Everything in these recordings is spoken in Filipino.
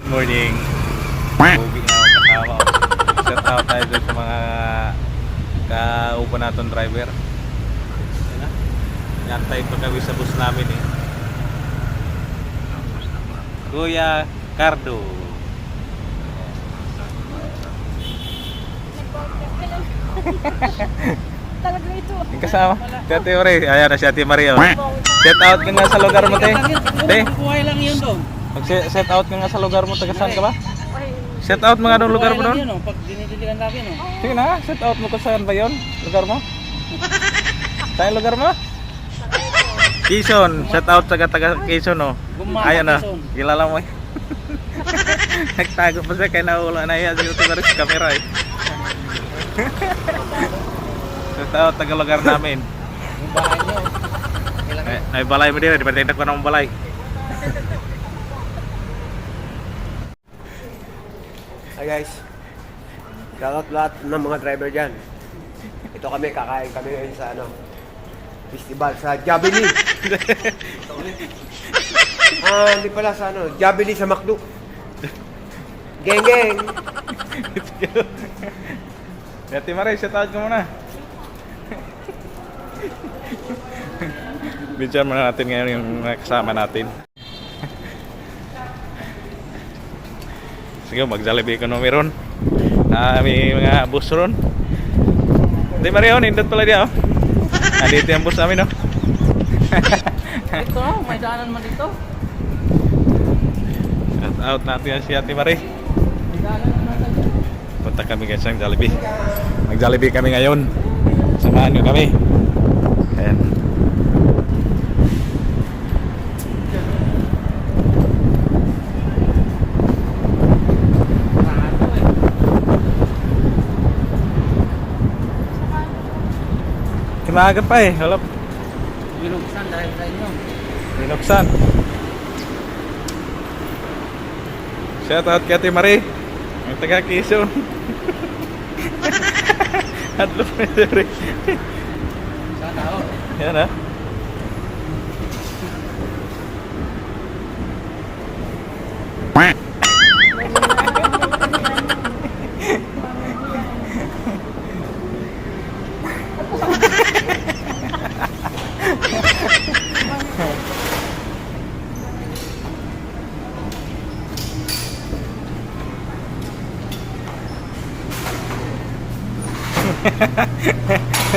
Morning. Uwi na ako kasama ko. Shout out tayo doon sa mga kaupo natin driver. Yan na. Yantay pa kami sa bus namin eh. Kuya Cardo. Talaga ito. Yung kasama. Si Ate Ore. Ayan na si Ate Maria. Shout out ka nga sa lugar mo, te. Te. Buhay lang yun doon. Mag-set out ka nga sa lugar mo. Taga saan ka ba? Ay, Set out mga anong lugar mo Buhay lang doon? yun, oh, pag dinidiligan natin, no? Sige na, set out mo kung saan ba yun? Lugar mo? Saan yung lugar mo? Quezon. Shout out sa taga Quezon, oh. Gumata, Ayan na. Quezon. Kilala mo eh. Nagtago pa siya kaya naula na yan. Siguro ito sa camera eh. Shout out taga lugar namin. Yung bahay nyo. Ay balay mo din, di ba tindak ko ng balay? Hi guys, shoutout lahat ng mga driver dyan. Ito kami, kakain kami ngayon sa festival sa Jollibee. Hindi pala sa Jollibee sa McDo. Geng geng! Ate Maray, shout out ka muna. Bidyan muna natin ngayon yung kasama natin. Sige, mag-Jollibee economy ron. May mga bus ron. Di ba rin, indot pala diya, oh. Nandito yung bus namin, oh. Ito, may daanan mo dito. Shout out natin yan si Ate Marie. May daanan naman dito. Punta kami guys ng Jollibee. Mag-Jollibee kami ngayon. Samahan nyo kami. Ayan. Maaga pa eh, wala. Binuksan dahil sa inyo. Binuksan. Shout out kay Ate Marie. Ang taga Quezon. Hadlo pa rin. Sana ako. Yan ah.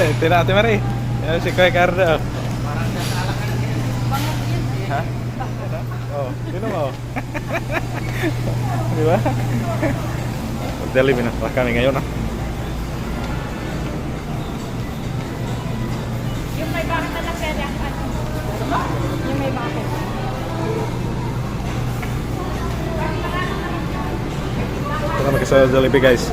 Ito na Ate Marie. Yan si Kuya Cardo. Parang nasala ka na yan. Ha? Oh, sino mo? Di ba? Mag-Jollibee na pa kami ngayon, ah. yung may bakit na pwede ang ano? Yung may bakit. Ito na mag-isa Jollibee guys.